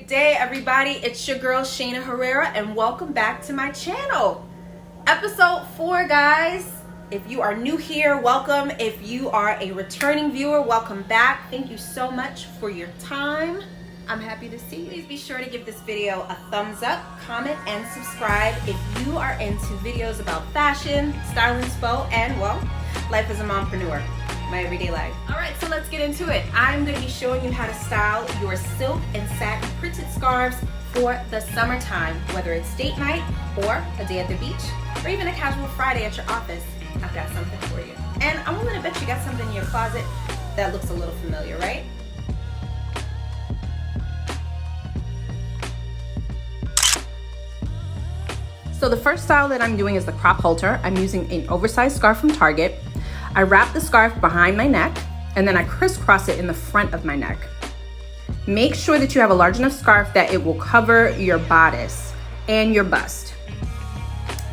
Good day, everybody. It's your girl Shaina Herrera, and welcome back to my channel. Episode 4, guys. If you are new here, welcome. If you are a returning viewer, welcome back. Thank you so much for your time. I'm happy to see you. Please be sure to give this video a thumbs up, comment, and subscribe if you are into videos about fashion, style and spo, and, well, life as a mompreneur, my everyday life. All right, so let's get into it. I'm going to be showing you how to style your silk and satin printed scarves for the summertime, whether it's date night or a day at the beach, or even a casual Friday at your office. I've got something for you. And I'm willing to bet you got something in your closet that looks a little familiar, right? So the first style that I'm doing is the crop halter. I'm using an oversized scarf from Target. I wrap the scarf behind my neck and then I crisscross it in the front of my neck. Make sure that you have a large enough scarf that it will cover your bodice and your bust.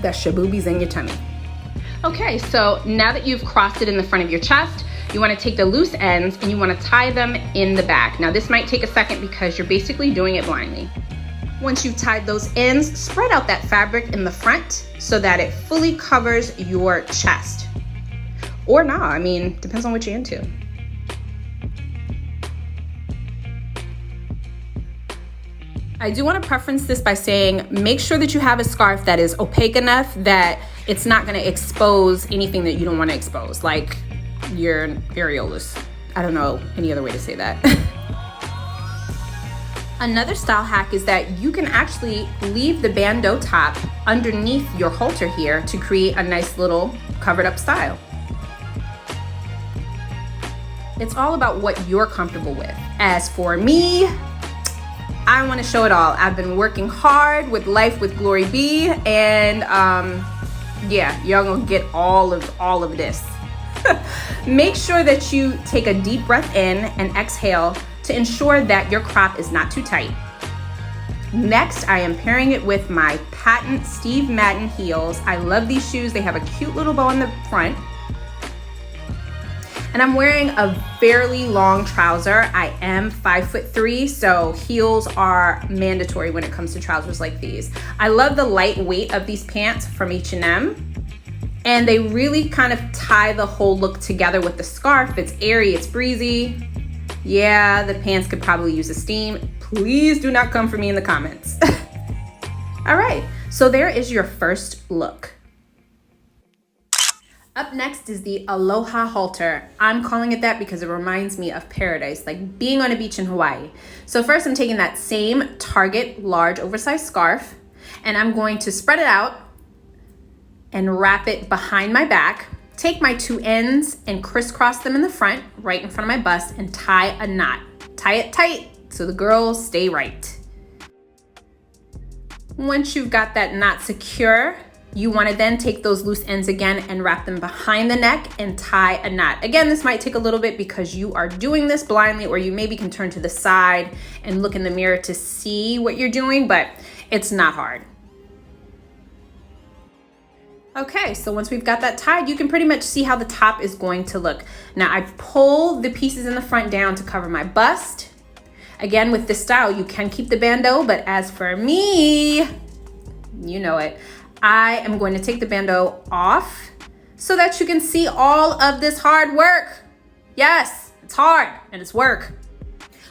That's your boobies and your tummy. Okay, so now that you've crossed it in the front of your chest, you want to take the loose ends and you want to tie them in the back. Now this might take a second because you're basically doing it blindly. Once you've tied those ends, spread out that fabric in the front so that it fully covers your chest. Or not, I mean, depends on what you're into. I do want to preference this by saying, make sure that you have a scarf that is opaque enough that it's not going to expose anything that you don't want to expose, like your areolas. I don't know any other way to say that. Another style hack is that you can actually leave the bandeau top underneath your halter here to create a nice little covered up style. It's all about what you're comfortable with. As for me, I want to show it all. I've been working hard with Life with Glory B, and yeah, y'all gonna get all of this. Make sure that you take a deep breath in and exhale to ensure that your crop is not too tight. Next, I am pairing it with my patent Steve Madden heels. I love these shoes. They have a cute little bow in the front. And I'm wearing a fairly long trouser. I am 5'3", so heels are mandatory when it comes to trousers like these. I love the lightweight of these pants from H&M. And they really kind of tie the whole look together with the scarf. It's airy, it's breezy. Yeah, the pants could probably use a steam. Please do not come for me in the comments. All right, so there is your first look. Up next is the Aloha halter. I'm calling it that because it reminds me of paradise, like being on a beach in Hawaii. So first I'm taking that same Target large oversized scarf and I'm going to spread it out and wrap it behind my back. Take my two ends and crisscross them in the front, right in front of my bust, and tie a knot. Tie it tight so the girls stay right. Once you've got that knot secure, you want to then take those loose ends again and wrap them behind the neck and tie a knot. Again, this might take a little bit because you are doing this blindly, or you maybe can turn to the side and look in the mirror to see what you're doing, but it's not hard. Okay, so once we've got that tied, you can pretty much see how the top is going to look. Now I pull the pieces in the front down to cover my bust. Again, with this style, you can keep the bandeau, but as for me, you know it. I am going to take the bandeau off so that you can see all of this hard work. Yes, it's hard and it's work.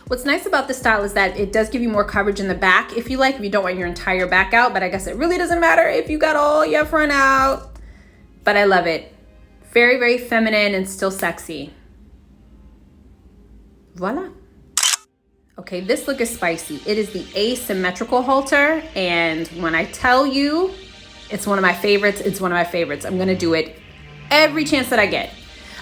What's nice about this style is that it does give you more coverage in the back if you like, if you don't want your entire back out, but I guess it really doesn't matter if you got all your front out. But I love it. Very, very feminine and still sexy. Voila. Okay, this look is spicy. It is the asymmetrical halter, and when I tell you it's one of my favorites, it's one of my favorites. I'm gonna do it every chance that I get.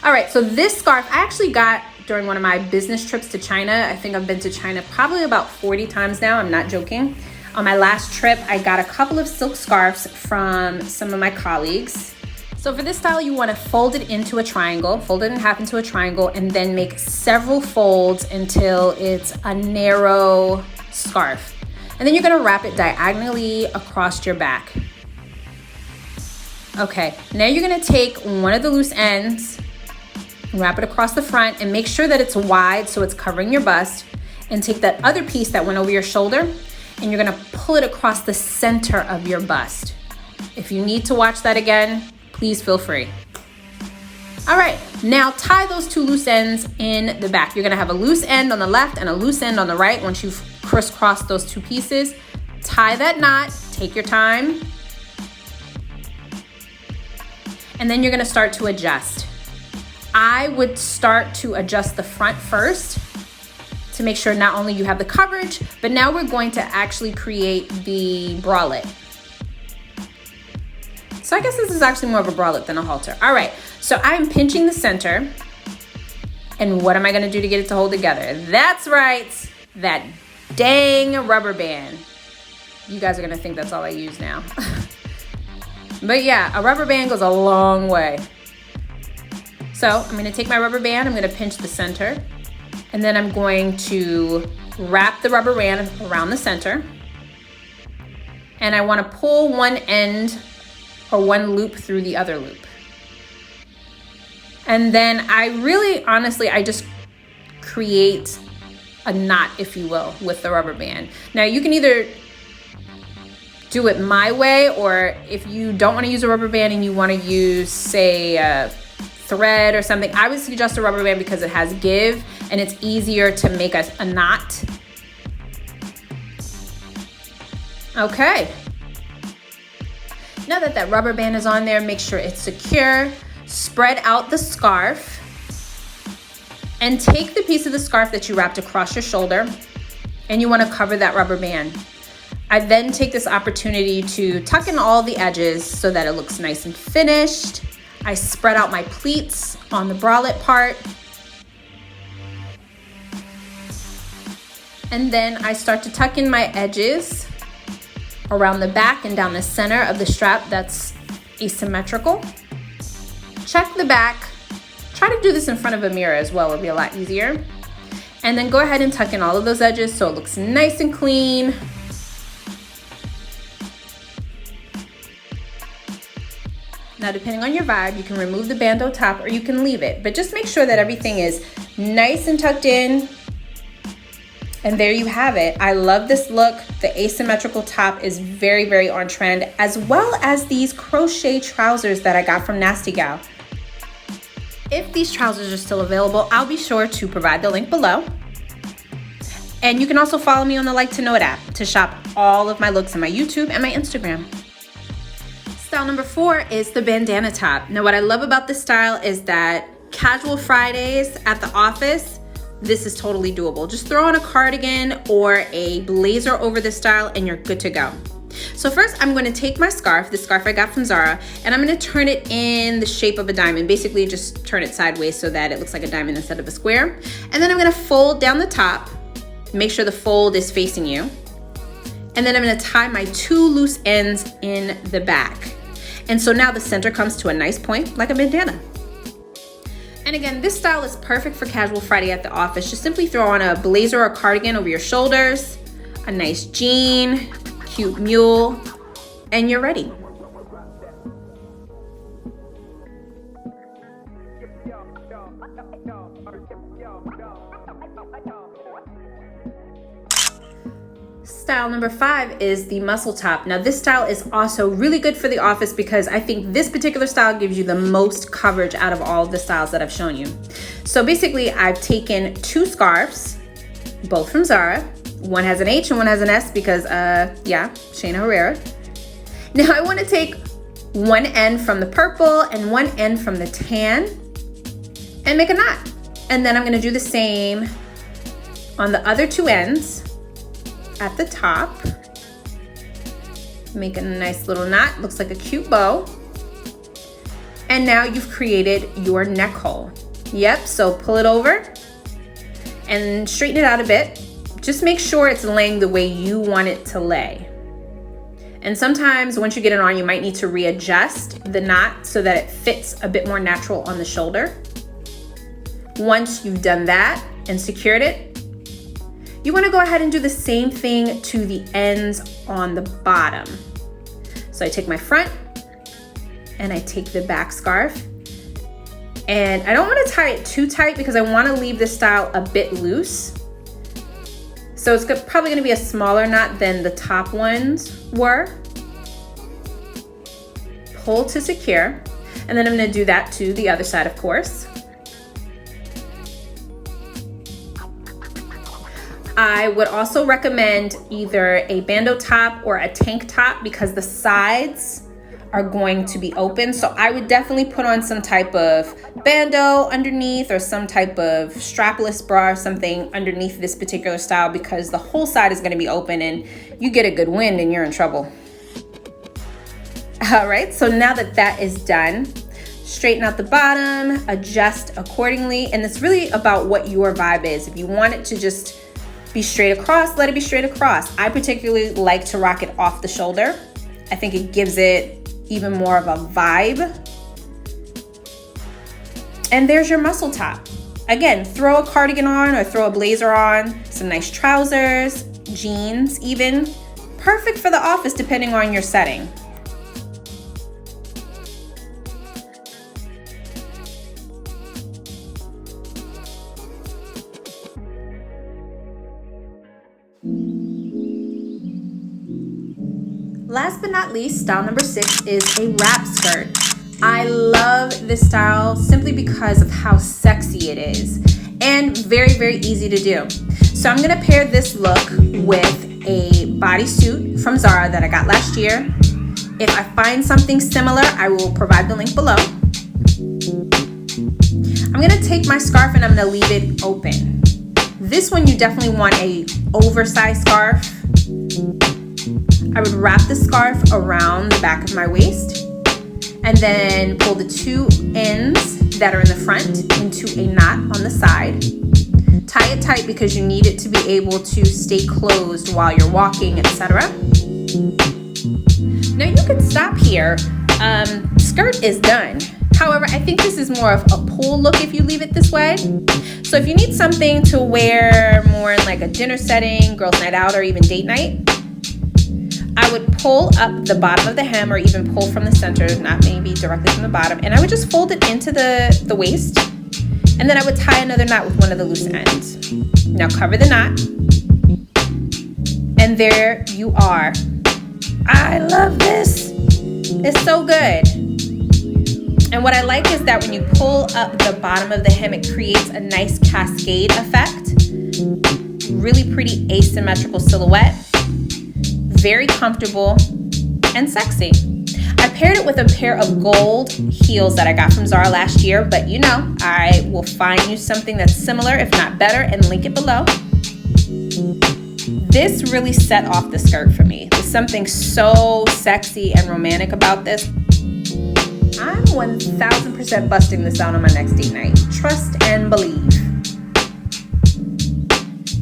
All right, so this scarf I actually got during one of my business trips to China. I think I've been to China probably about 40 times now, I'm not joking. On my last trip, I got a couple of silk scarves from some of my colleagues. So for this style, you wanna fold it into a triangle, fold it in half into a triangle, and then make several folds until it's a narrow scarf. And then you're gonna wrap it diagonally across your back. Okay, now you're gonna take one of the loose ends, wrap it across the front, and make sure that it's wide so it's covering your bust. and take that other piece that went over your shoulder, and you're gonna pull it across the center of your bust. If you need to watch that again, please feel free. All right, now tie those two loose ends in the back. You're gonna have a loose end on the left and a loose end on the right. Once you've crisscrossed those two pieces, tie that knot, take your time. And then you're gonna start to adjust. I would start to adjust the front first to make sure not only you have the coverage, but now we're going to actually create the bralette. So I guess this is actually more of a bralette than a halter. All right, so I'm pinching the center. And what am I gonna do to get it to hold together? That's right, that dang rubber band. You guys are gonna think that's all I use now. But yeah, a rubber band goes a long way. So I'm gonna take my rubber band, I'm gonna pinch the center, and then I'm going to wrap the rubber band around the center. And I wanna pull one end or one loop through the other loop. And then I just create a knot, if you will, with the rubber band. Now you can either do it my way, or if you don't wanna use a rubber band and you wanna use, say, a thread or something, I would suggest a rubber band because it has give and it's easier to make a knot. Okay. Now that that rubber band is on there, make sure it's secure. Spread out the scarf and take the piece of the scarf that you wrapped across your shoulder and you want to cover that rubber band. I then take this opportunity to tuck in all the edges so that it looks nice and finished. I spread out my pleats on the bralette part. And then I start to tuck in my edges around the back and down the center of the strap that's asymmetrical. Check the back. Try to do this in front of a mirror as well, it'll be a lot easier. And then go ahead and tuck in all of those edges so it looks nice and clean. Now, depending on your vibe, you can remove the bandeau top or you can leave it, but just make sure that everything is nice and tucked in. And there you have it. I love this look. The asymmetrical top is very, very on trend, as well as these crochet trousers that I got from Nasty Gal. If these trousers are still available, I'll be sure to provide the link below. And you can also follow me on the Like to Know It app to shop all of my looks on my YouTube and my Instagram. Style number 4 is the bandana top. Now, what I love about this style is that casual Fridays at the office, this is totally doable. Just throw on a cardigan or a blazer over this style and you're good to go. So first I'm gonna take my scarf, the scarf I got from Zara, and I'm gonna turn it in the shape of a diamond. Basically just turn it sideways so that it looks like a diamond instead of a square. And then I'm gonna fold down the top, make sure the fold is facing you. And then I'm gonna tie my 2 loose ends in the back. And so now the center comes to a nice point like a bandana. And again, this style is perfect for casual Friday at the office. Just simply throw on a blazer or cardigan over your shoulders, a nice jean, cute mule, and you're ready. Style number 5 is the muscle top. Now this style is also really good for the office because I think this particular style gives you the most coverage out of all of the styles that I've shown you. So basically I've taken 2 scarves, both from Zara. One has an H and one has an S because yeah, Shaina Herrera. Now I want to take one end from the purple and one end from the tan and make a knot. And then I'm going to do the same on the other 2 ends. At the top, make a nice little knot, looks like a cute bow. And now you've created your neck hole. Yep, so pull it over and straighten it out a bit. Just make sure it's laying the way you want it to lay. And sometimes once you get it on, you might need to readjust the knot so that it fits a bit more natural on the shoulder. Once you've done that and secured it, you want to go ahead and do the same thing to the ends on the bottom. So I take my front and I take the back scarf, and I don't want to tie it too tight because I want to leave this style a bit loose. So it's probably gonna be a smaller knot than the top ones were. Pull to secure, and then I'm gonna do that to the other side, of course. I would also recommend either a bandeau top or a tank top because the sides are going to be open. So I would definitely put on some type of bandeau underneath or some type of strapless bra or something underneath this particular style because the whole side is gonna be open and you get a good wind and you're in trouble. All right, so now that that is done, straighten out the bottom, adjust accordingly, and it's really about what your vibe is. If you want it to just be straight across, let it be straight across. I particularly like to rock it off the shoulder. I think it gives it even more of a vibe. And there's your muscle top. Again, throw a cardigan on or throw a blazer on, some nice trousers, jeans even. Perfect for the office depending on your setting. Last but not least, style number 6 is a wrap skirt. I love this style simply because of how sexy it is and very, very easy to do. So I'm gonna pair this look with a bodysuit from Zara that I got last year. If I find something similar, I will provide the link below. I'm gonna take my scarf and I'm gonna leave it open. This one you definitely want a oversized scarf. I would wrap the scarf around the back of my waist and then pull the two ends that are in the front into a knot on the side. Tie it tight because you need it to be able to stay closed while you're walking, etc. Now you can stop here. Skirt is done. However, I think this is more of a pull look if you leave it this way. So if you need something to wear more in like a dinner setting, girls' night out, or even date night, I would pull up the bottom of the hem or even pull from the center, not maybe directly from the bottom, and I would just fold it into the waist, and then I would tie another knot with one of the loose ends. Now cover the knot, and there you are. I love this. It's so good. And what I like is that when you pull up the bottom of the hem, it creates a nice cascade effect. Really pretty asymmetrical silhouette. Very comfortable and sexy. I paired it with a pair of gold heels that I got from Zara last year, but you know, I will find you something that's similar, if not better, and link it below. This really set off the skirt for me. There's something so sexy and romantic about this. I'm 1000% busting this out on my next date night. Trust and believe.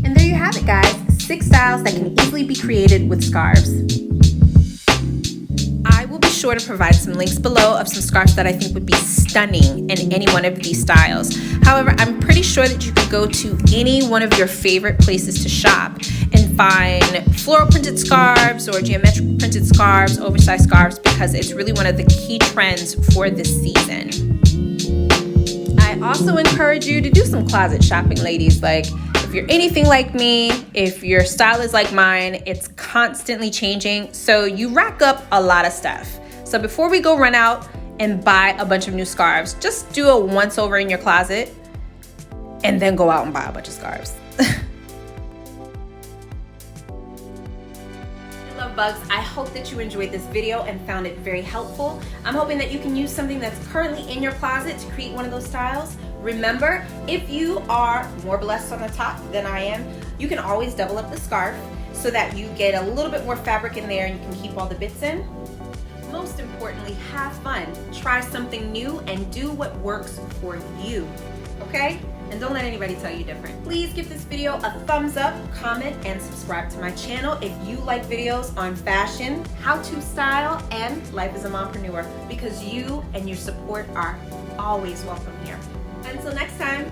And there you have it, guys. 6 styles that can easily be created with scarves. I will be sure to provide some links below of some scarves that I think would be stunning in any one of these styles. However, I'm pretty sure that you could go to any one of your favorite places to shop and find floral printed scarves or geometric printed scarves, oversized scarves, because it's really one of the key trends for this season. I also encourage you to do some closet shopping, ladies. Like, if you're anything like me, if your style is like mine, it's constantly changing. So you rack up a lot of stuff. So before we go run out and buy a bunch of new scarves, just do a once over in your closet and then go out and buy a bunch of scarves. Love bugs. I hope that you enjoyed this video and found it very helpful. I'm hoping that you can use something that's currently in your closet to create one of those styles. Remember, if you are more blessed on the top than I am, you can always double up the scarf so that you get a little bit more fabric in there and you can keep all the bits in. Most importantly, have fun. Try something new and do what works for you, okay? And don't let anybody tell you different. Please give this video a thumbs up, comment, and subscribe to my channel if you like videos on fashion, how to style, and life as a mompreneur, because you and your support are always welcome here. Until next time.